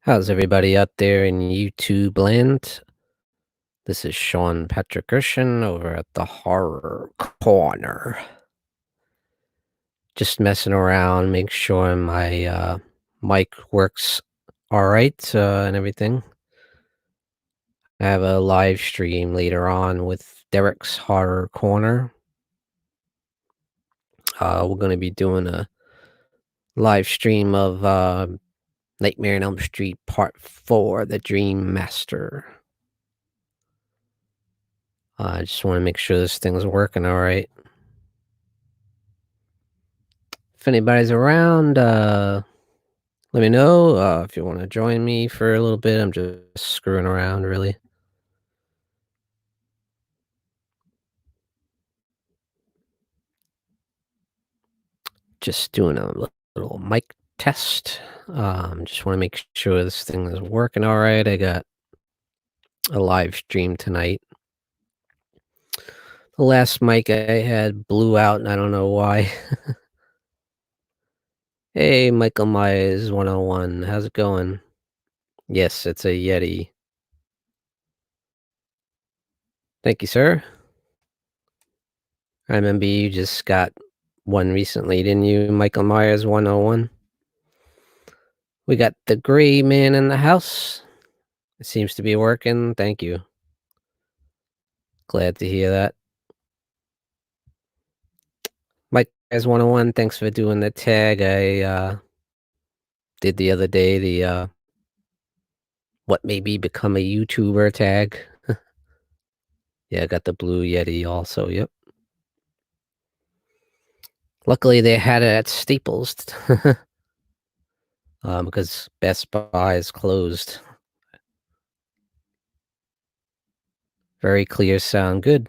How's everybody out there in YouTube land? This is Sean Patrick Erschen over at the Horror Corner. Just messing around, make sure my mic works all right and everything. I have a live stream later on with Derek's Horror Corner. We're going to be doing a live stream of Nightmare on Elm Street Part 4, The Dream Master. I just want to make sure this thing's working all right. If anybody's around, let me know if you want to join me for a little bit. I'm just screwing around, really. Just doing a little mic test. Just want to make sure this thing is working all right. I got a live stream tonight. The last mic I had blew out, and I don't know why. Hey, Michael Myers 101. How's it going? Yes, it's a Yeti. Thank you, sir. I remember you just got one recently, didn't you, Michael Myers 101? We got the gray man in the house. It seems to be working. Thank you. Glad to hear that. Mike Myers 101, thanks for doing the tag. I did the other day the what maybe become a YouTuber tag. Yeah, I got the blue Yeti also. Yep. Luckily, they had it at Staples because Best Buy is closed. Very clear sound. Good.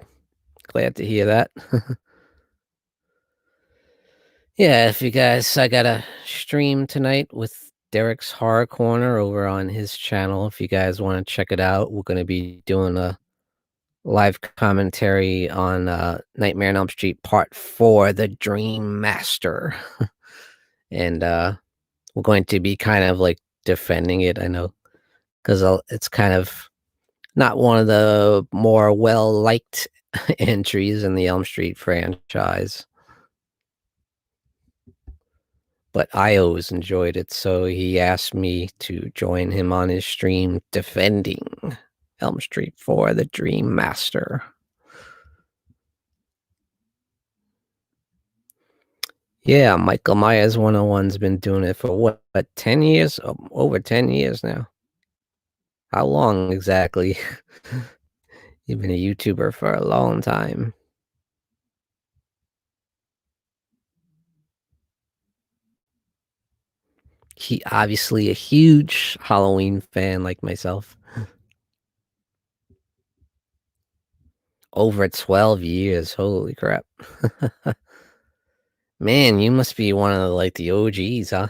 Glad to hear that. Yeah, if you guys, I got a stream tonight with Derek's Horror Corner over on his channel. If you guys want to check it out, we're going to be doing a live commentary on Nightmare on Elm Street Part 4, The Dream Master. And we're going to be kind of like defending it, I know, because it's kind of not one of the more well-liked entries in the Elm Street franchise. But I always enjoyed it, so he asked me to join him on his stream defending Elm Street 4, The Dream Master. Yeah, Michael Myers 101's been doing it for what 10 years? Over 10 years now. How long exactly? You've been a YouTuber for a long time. He obviously a huge Halloween fan like myself. Over 12 years. Holy crap. Man, you must be one of like the OGs, huh?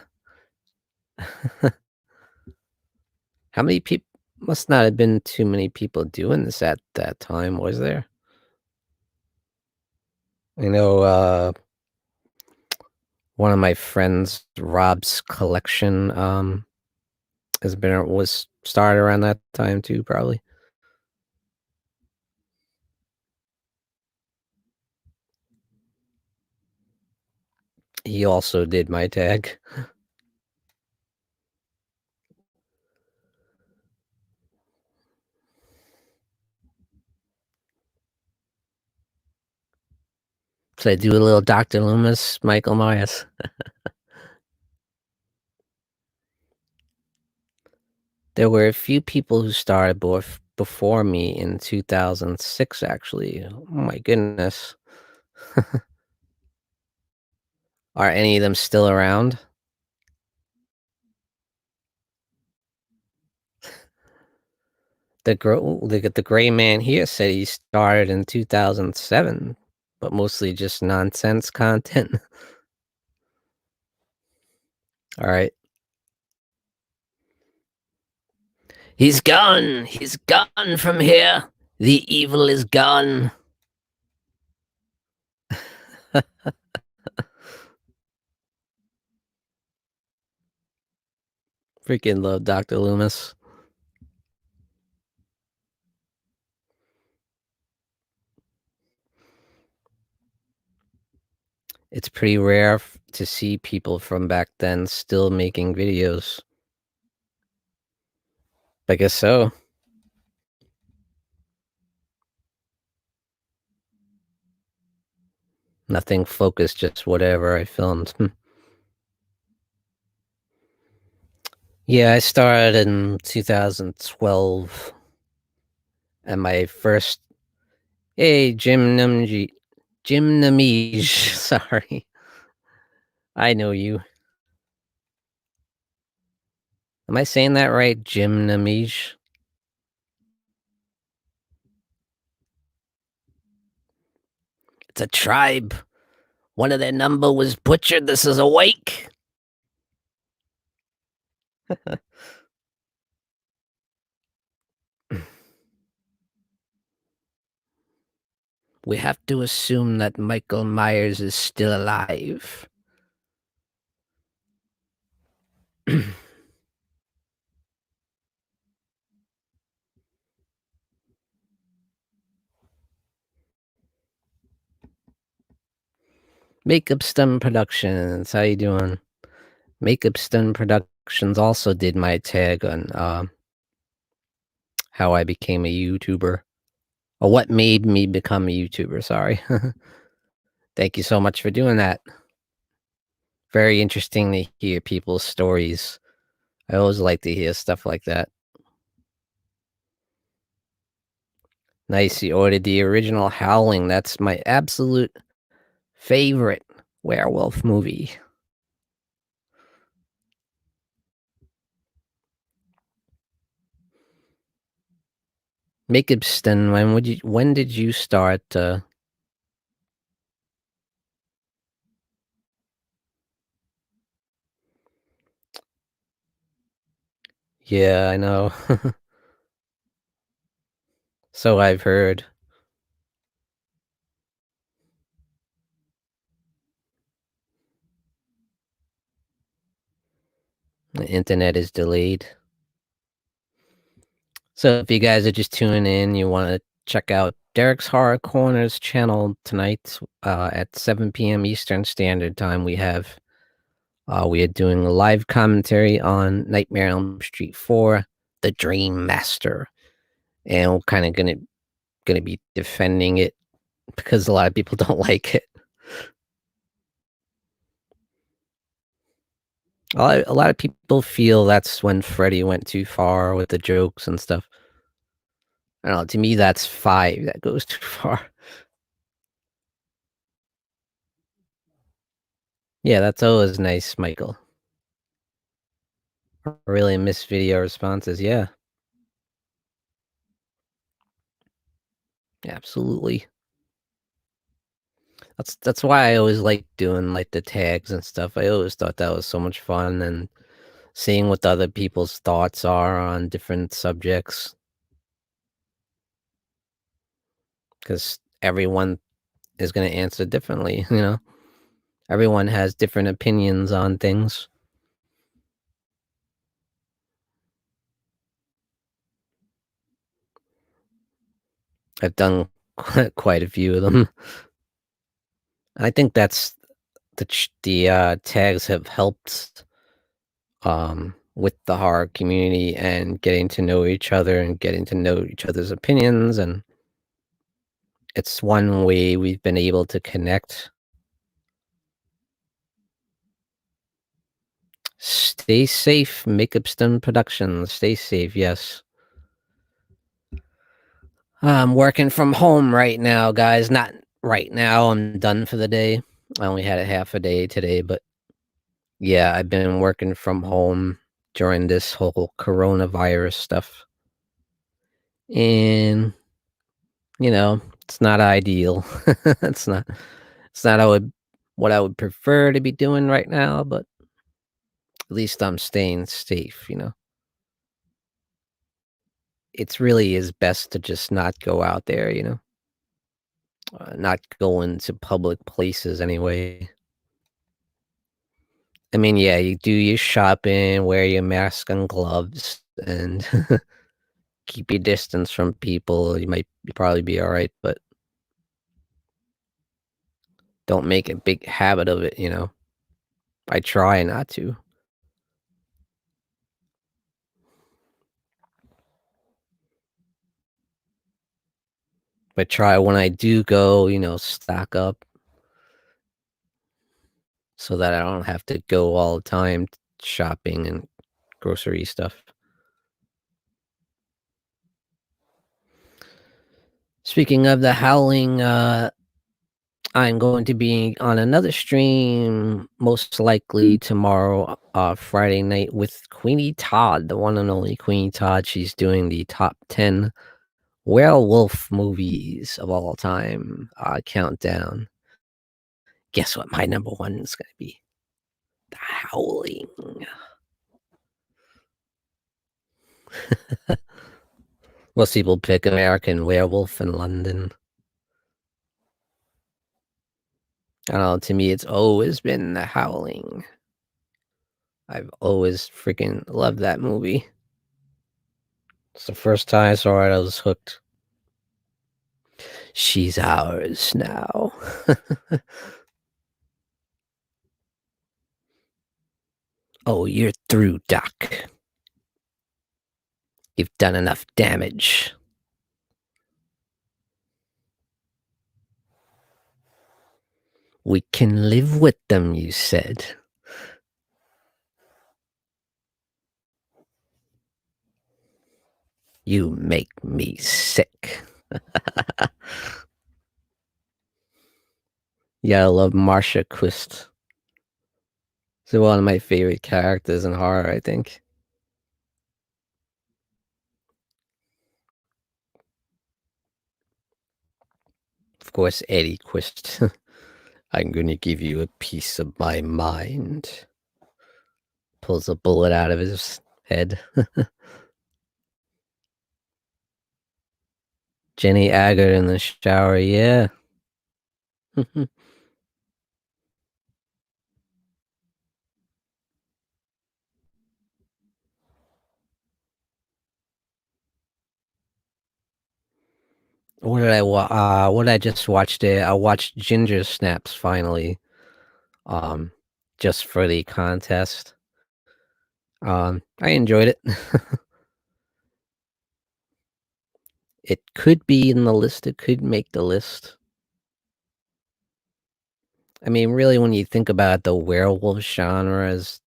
How many people must not have been too many people doing this at that time, was there? I know one of my friends, Rob's collection, was started around that time too, probably. He also did my tag. So I do a little Dr. Loomis, Michael Myers. There were a few people who started before me in 2006, actually. Oh my goodness. Are any of them still around? The gray man here said he started in 2007, but mostly just nonsense content. All right. He's gone. He's gone from here. The evil is gone. Freaking love Dr. Loomis. It's pretty rare to see people from back then still making videos. I guess so. Nothing focused, just whatever I filmed. Yeah, I started in 2012, and my first hey, Gymnamige, sorry. I know you. Am I saying that right? Gymnamige? It's a tribe. One of their number was butchered. This is a wake. We have to assume that Michael Myers is still alive. Makeup Stun Productions, how you doing? Makeup Stun Productions also did my tag on how I became a YouTuber. Or what made me become a YouTuber, sorry. Thank you so much for doing that. Very interesting to hear people's stories. I always like to hear stuff like that. Nice, you ordered the original Howling. That's my absolute favorite werewolf movie. Makeup Stun, when did you start yeah, I know. So I've heard. The internet is delayed. So if you guys are just tuning in, you want to check out Derek's Horror Corners channel tonight at 7 p.m. Eastern Standard Time. We are doing a live commentary on Nightmare on Elm Street 4, The Dream Master, and we're kind of gonna be defending it because a lot of people don't like it. A lot of people feel that's when Freddy went too far with the jokes and stuff. I don't know. To me, that's 5 that goes too far. Yeah, that's always nice, Michael. I really miss video responses. Yeah, absolutely. That's why I always like doing like the tags and stuff. I always thought that was so much fun and seeing what the other people's thoughts are on different subjects because everyone is going to answer differently. Everyone has different opinions on things. I've done quite a few of them. I think that's the tags have helped with the horror community and getting to know each other and getting to know each other's opinions. And it's one way we've been able to connect. Stay safe, Makeup Stone Productions. Stay safe, yes. I'm working from home right now, guys. Not right now. I'm done for the day. I only had a half a day today, but yeah, I've been working from home during this whole coronavirus stuff. And it's not ideal. it's not it's not what I would prefer to be doing right now, but at least I'm staying safe. It's really is best to just not go out there, not go into public places anyway. I mean, yeah, you do your shopping, wear your mask and gloves, and keep your distance from people. You probably be all right, but don't make a big habit of it, you know? I try not to. But try when I do go, stock up so that I don't have to go all the time shopping and grocery stuff. Speaking of the howling, I'm going to be on another stream, most likely tomorrow, Friday night with Queenie Todd, the one and only Queenie Todd. She's doing the top 10 werewolf movies of all time countdown. Guess what my number one is going to be? The Howling. Most people pick American Werewolf in London. I don't know, to me, it's always been The Howling. I've always freaking loved that movie. It's the first time I saw it, I was hooked. She's ours now. Oh, you're through, Doc. You've done enough damage. We can live with them, you said. You make me sick. Yeah, I love Marcia Quist. She's one of my favorite characters in horror, I think. Of course, Eddie Quist. I'm gonna give you a piece of my mind. Pulls a bullet out of his head. Jenny Agutter in the shower, yeah. What did I just watch there? I watched Ginger Snaps finally. Um, just for the contest. I enjoyed it. It could be in the list, it could make the list. I mean, really, when you think about the werewolf genre is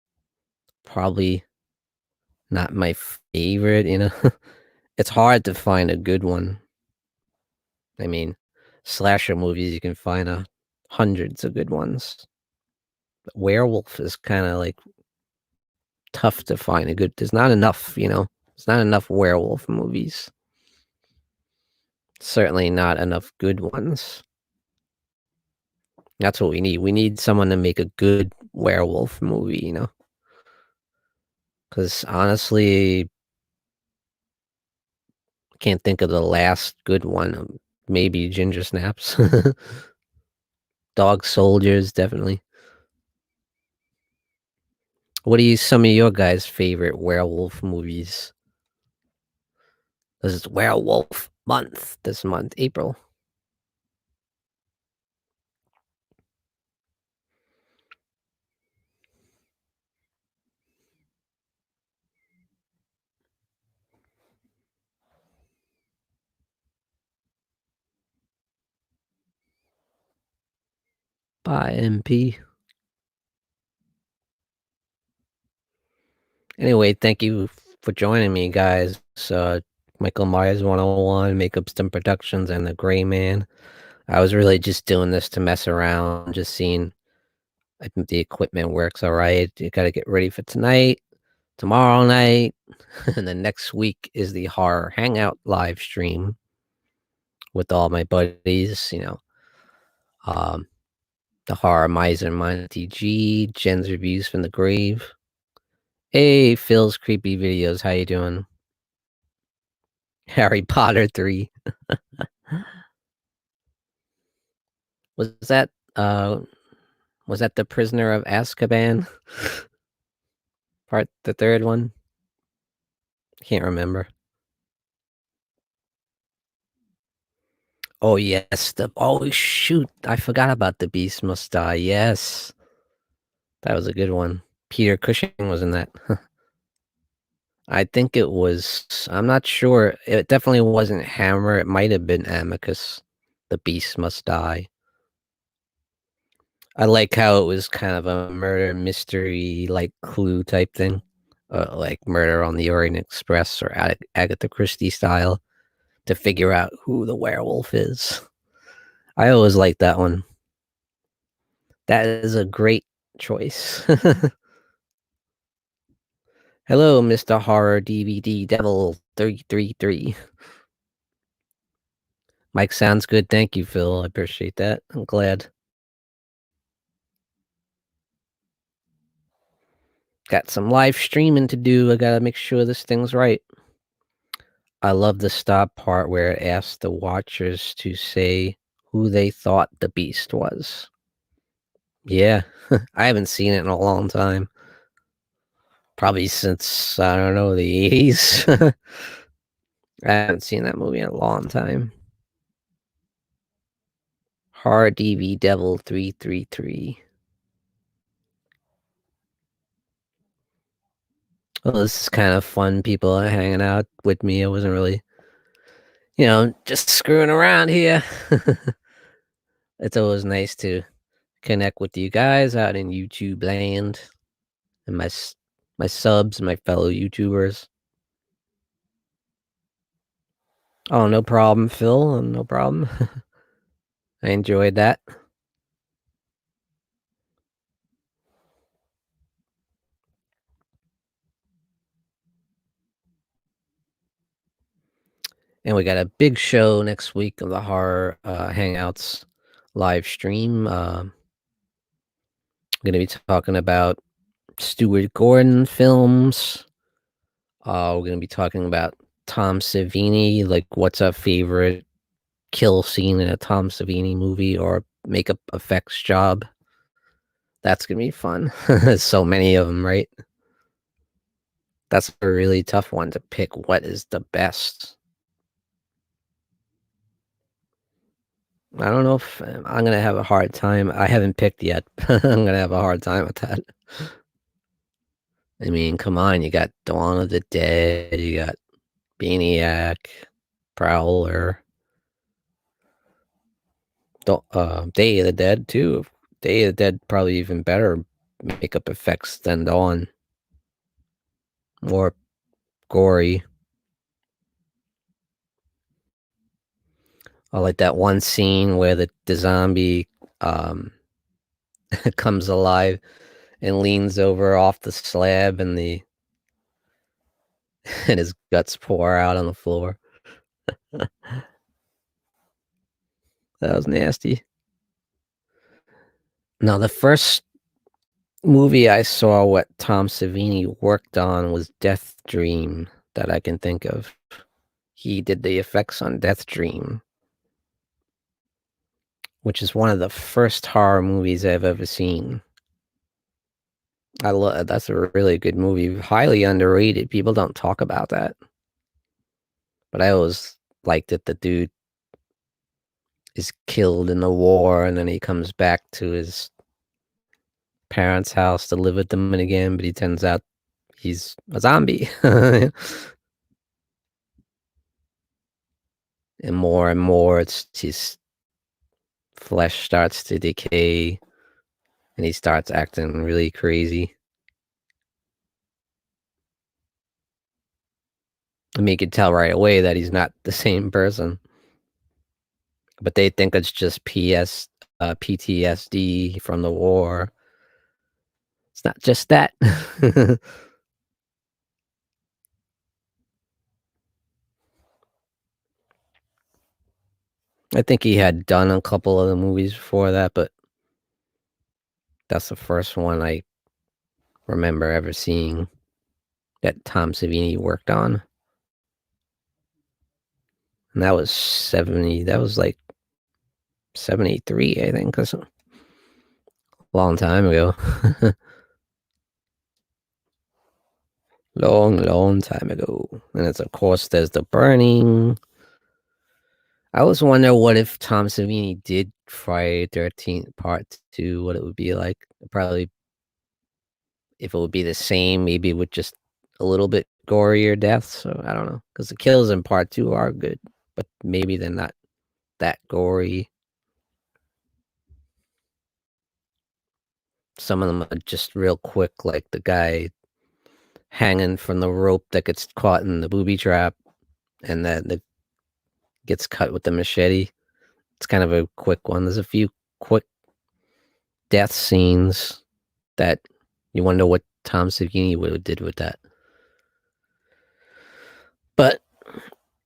probably not my favorite. It's hard to find a good one. I mean, slasher movies, you can find hundreds of good ones. But werewolf is kind of like tough to find a good. There's not enough. There's not enough werewolf movies. Certainly not enough good ones. That's what we need. We need someone to make a good werewolf movie. Because honestly, I can't think of the last good one. Maybe Ginger Snaps. Dog Soldiers, definitely. What are some of your guys' favorite werewolf movies? This is Werewolf Month this month, April. Bye, MP. Anyway, thank you for joining me, guys. Michael Myers 101, Makeup Stim Productions, and The Gray Man. I was really just doing this to mess around, just seeing if the equipment works all right. You got to get ready for tonight, tomorrow night, and then next week is the Horror Hangout live stream with all my buddies. Um, the Horror Miser, Monty G, Jen's Reviews from the Grave. Hey, Phil's Creepy Videos, how you doing? Harry Potter 3. Was that Was that the Prisoner of Azkaban? The third one? Can't remember. Oh yes, shoot, I forgot about The Beast Must Die. Yes, that was a good one. Peter Cushing was in that. I think it was. I'm not sure. It definitely wasn't Hammer. It might have been Amicus. The Beast Must Die. I like how it was kind of a murder mystery, like Clue type thing, like Murder on the Orient Express or Agatha Christie style, to figure out who the werewolf is. I always like that one. That is a great choice. Hello, Mr. Horror DVD Devil 333. Mike sounds good. Thank you, Phil. I appreciate that. I'm glad. Got some live streaming to do. I gotta make sure this thing's right. I love the stop part where it asks the watchers to say who they thought the beast was. Yeah, I haven't seen it in a long time. Probably since, I don't know, the 80s. I haven't seen that movie in a long time. Horror DV Devil 333. Well, this is kind of fun. People are hanging out with me. I wasn't really, just screwing around here. It's always nice to connect with you guys out in YouTube land and my subs, my fellow YouTubers. Oh, no problem, Phil. No problem. I enjoyed that. And we got a big show next week of the horror hangouts live stream. I'm going to be talking about Stuart Gordon films. We're going to be talking about Tom Savini, like what's our favorite kill scene in a Tom Savini movie or makeup effects job. That's going to be fun. There's so many of them, right? That's a really tough one to pick. What is the best? I don't know if I'm going to have a hard time. I haven't picked yet. I'm going to have a hard time with that. I mean, come on. You got Dawn of the Dead. You got Maniac, Prowler, Day of the Dead, too. Day of the Dead probably even better makeup effects than Dawn. More gory. I like that one scene where the zombie um, comes alive and leans over off the slab and the and his guts pour out on the floor. That was nasty. Now, the first movie I saw what Tom Savini worked on was Death Dream that I can think of. He did the effects on Death Dream, which is one of the first horror movies I've ever seen. I love that's a really good movie, highly underrated. People don't talk about that, but I always liked it. The dude is killed in the war, and then he comes back to his parents' house to live with them again, but he turns out he's a zombie. And more, it's his flesh starts to decay, and he starts acting really crazy. I mean, you can tell right away that he's not the same person, but they think it's just PTSD from the war. It's not just that. I think he had done a couple of the movies before that, but that's the first one I remember ever seeing that Tom Savini worked on. And that was 70, that was like 73, I think, or something. Long time ago. Long, long time ago. And it's, of course, there's The Burning. I always wonder what if Tom Savini did Friday 13th Part 2, what it would be like. Probably, if it would be the same, maybe with just a little bit gorier deaths. So I don't know. Because the kills in Part 2 are good, but maybe they're not that gory. Some of them are just real quick, like the guy hanging from the rope that gets caught in the booby trap and that gets cut with the machete. It's kind of a quick one. There's a few quick death scenes that you wonder what Tom Savini would have did with that. But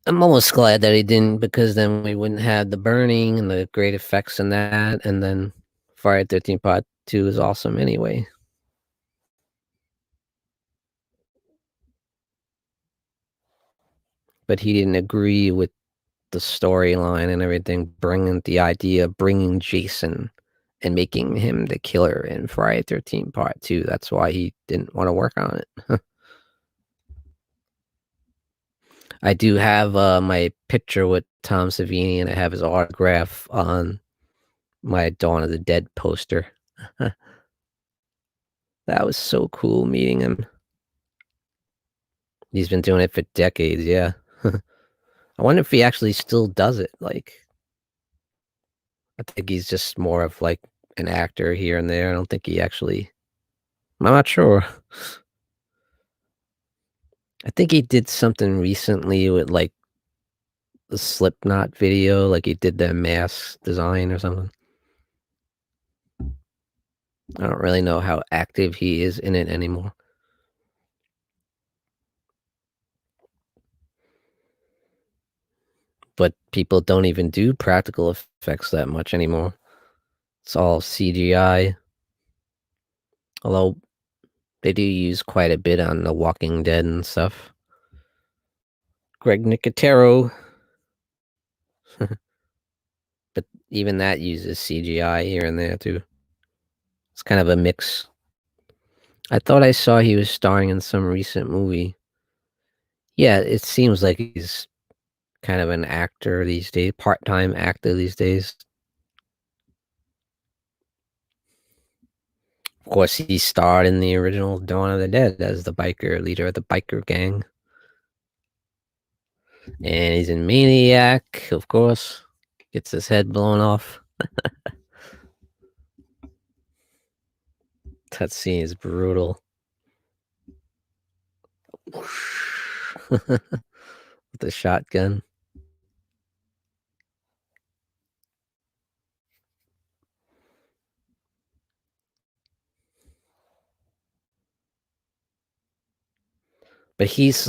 I'm almost glad that he didn't, because then we wouldn't have the burning and the great effects in that. And then Friday 13 Part 2 is awesome anyway. But he didn't agree with the storyline and everything, bringing the idea of bringing Jason and making him the killer in Friday 13 Part 2. That's why he didn't want to work on it. I do have my picture with Tom Savini, and I have his autograph on my Dawn of the Dead poster. That was so cool meeting him. He's been doing it for decades, yeah. I wonder if he actually still does it. Like, I think he's just more of like an actor here and there. I don't think he actually. I'm not sure. I think he did something recently with like the Slipknot video, like he did the mask design or something. I don't really know how active he is in it anymore. But people don't even do practical effects that much anymore. It's all CGI. Although they do use quite a bit on The Walking Dead and stuff. Greg Nicotero, but even that uses CGI here and there too. It's kind of a mix. I thought I saw he was starring in some recent movie. Yeah, it seems like he's kind of an actor these days, part-time actor these days. Of course, he starred in the original Dawn of the Dead as the biker leader of the biker gang. And he's in Maniac, of course. Gets his head blown off. That scene is brutal. With the shotgun. But he's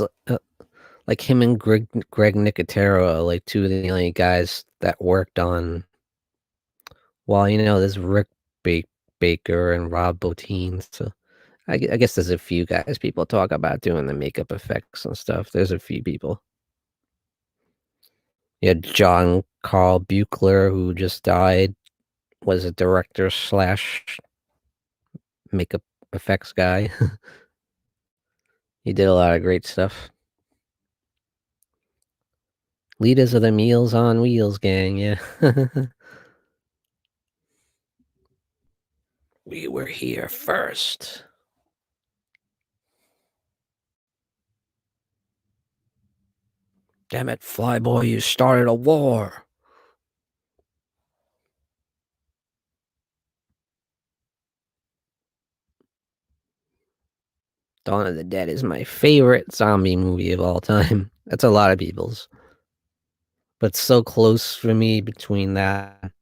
like him and Greg Nicotero are like two of the only guys that worked on. Well, there's Baker and Rob Bottin. So I guess there's a few guys people talk about doing the makeup effects and stuff. There's a few people. Yeah, John Carl Buechler, who just died, was a director slash makeup effects guy. He did a lot of great stuff. Leaders of the Meals on Wheels gang, yeah. We were here first. Damn it, Flyboy, you started a war. Dawn of the Dead is my favorite zombie movie of all time. That's a lot of people's. But so close for me between that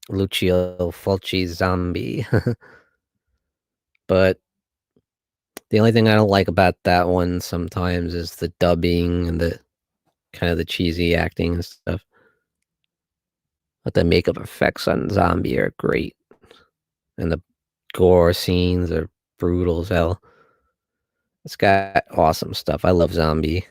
Lucio Fulci zombie. But the only thing I don't like about that one sometimes is the dubbing and the kind of the cheesy acting and stuff. But the makeup effects on Zombie are great. And the gore scenes are brutal as hell. It's got awesome stuff. I love Zombie.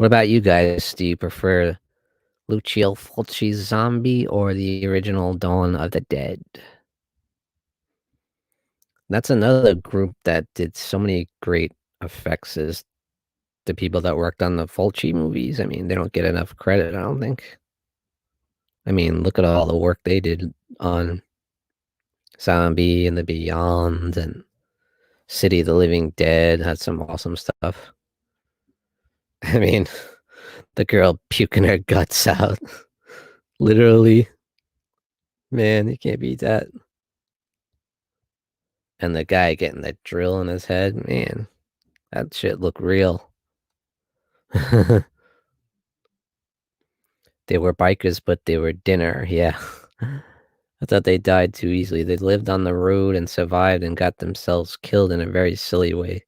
What about you guys? Do you prefer Lucio Fulci's Zombie or the original Dawn of the Dead? That's another group that did so many great effects is the people that worked on the Fulci movies. I mean, they don't get enough credit, I don't think. I mean, look at all the work they did on Zombie and the Beyond and City of the Living Dead had some awesome stuff. I mean, the girl puking her guts out. Literally. Man, you can't beat that. And the guy getting that drill in his head, man, that shit looked real. They were bikers, but they were dinner, yeah. I thought they died too easily. They lived on the road and survived and got themselves killed in a very silly way.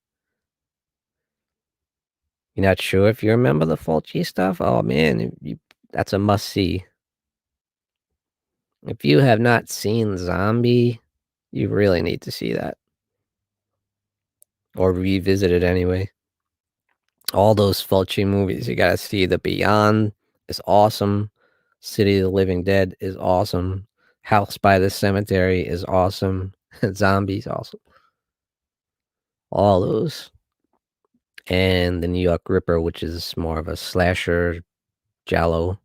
You're not sure if you remember the Fulci stuff? Oh man, that's a must see. If you have not seen Zombie, you really need to see that. Or revisit it anyway. All those Fulci movies, you gotta see. The Beyond is awesome. City of the Living Dead is awesome. House by the Cemetery is awesome. Zombies awesome. All those. And the New York Ripper, which is more of a slasher giallo.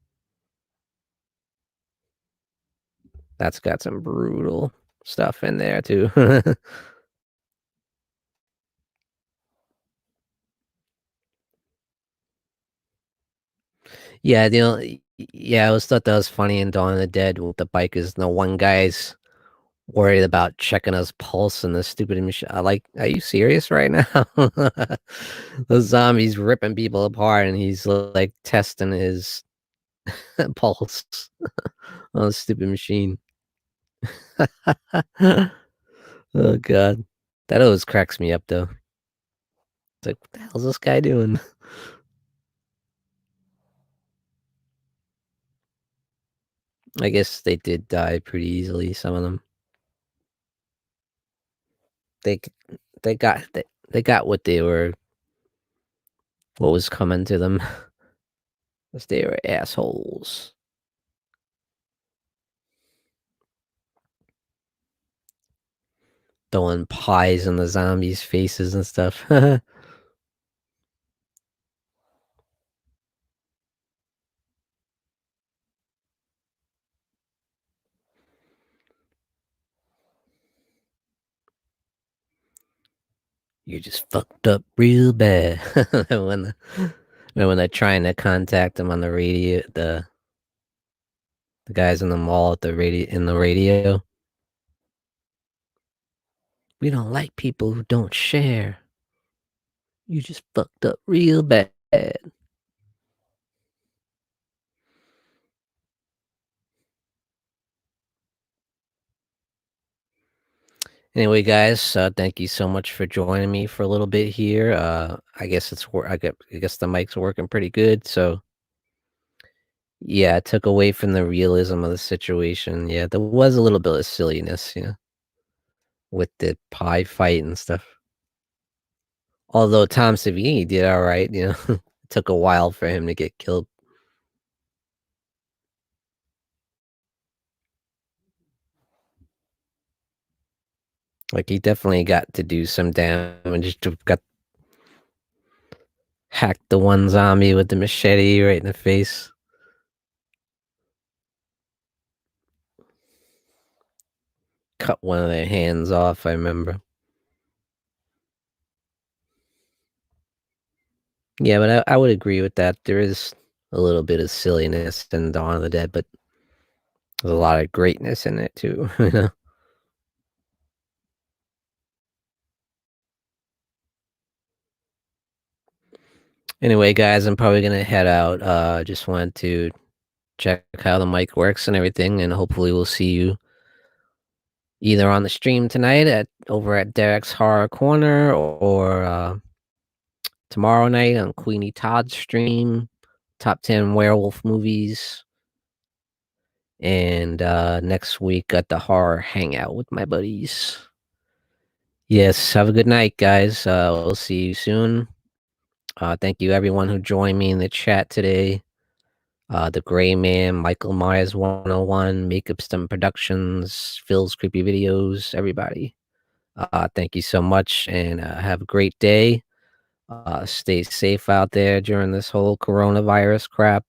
That's got some brutal stuff in there too. Yeah, yeah, I always thought that was funny in Dawn of the Dead with the bikers. The one guy's worried about checking his pulse and the stupid machine. Like, are you serious right now? Those zombies ripping people apart, and he's like testing his pulse on a stupid machine. Oh god, that always cracks me up though. It's like, what the hell's this guy doing? I guess they did die pretty easily. Some of them, they they got they got what was coming to them. 'Cause they were assholes. Throwing pies in the zombies' faces and stuff. You just fucked up real bad. when the, when they're trying to contact them on the radio, the guys in the mall at the radio. We don't like people who don't share. You just fucked up real bad. Anyway, guys, thank you so much for joining me for a little bit here. I guess I guess the mic's working pretty good. So yeah, it took away from the realism of the situation. Yeah, there was a little bit of silliness, with the pie fight and stuff. Although Tom Savini did all right, it took a while for him to get killed. Like he definitely got to do some damage. Got hacked the one zombie with the machete right in the face. Cut one of their hands off. I remember. Yeah, but I would agree with that. There is a little bit of silliness in Dawn of the Dead, but there's a lot of greatness in it too. Anyway, guys, I'm probably gonna head out. Just wanted to check how the mic works and everything, and hopefully we'll see you either on the stream tonight at over at Derek's Horror Corner or tomorrow night on Queenie Todd's stream, Top 10 Werewolf Movies, and next week at the Horror Hangout with my buddies. Yes, have a good night, guys. We'll see you soon. Thank you everyone who joined me in the chat today. The Gray Man, Michael Myers 101, Makeup Stem Productions, Phil's Creepy Videos, everybody. Thank you so much and have a great day. Stay safe out there during this whole coronavirus crap.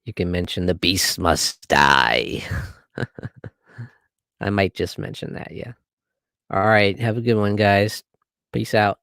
You can mention the beast must die. I might just mention that, yeah. All right, have a good one, guys. Peace out.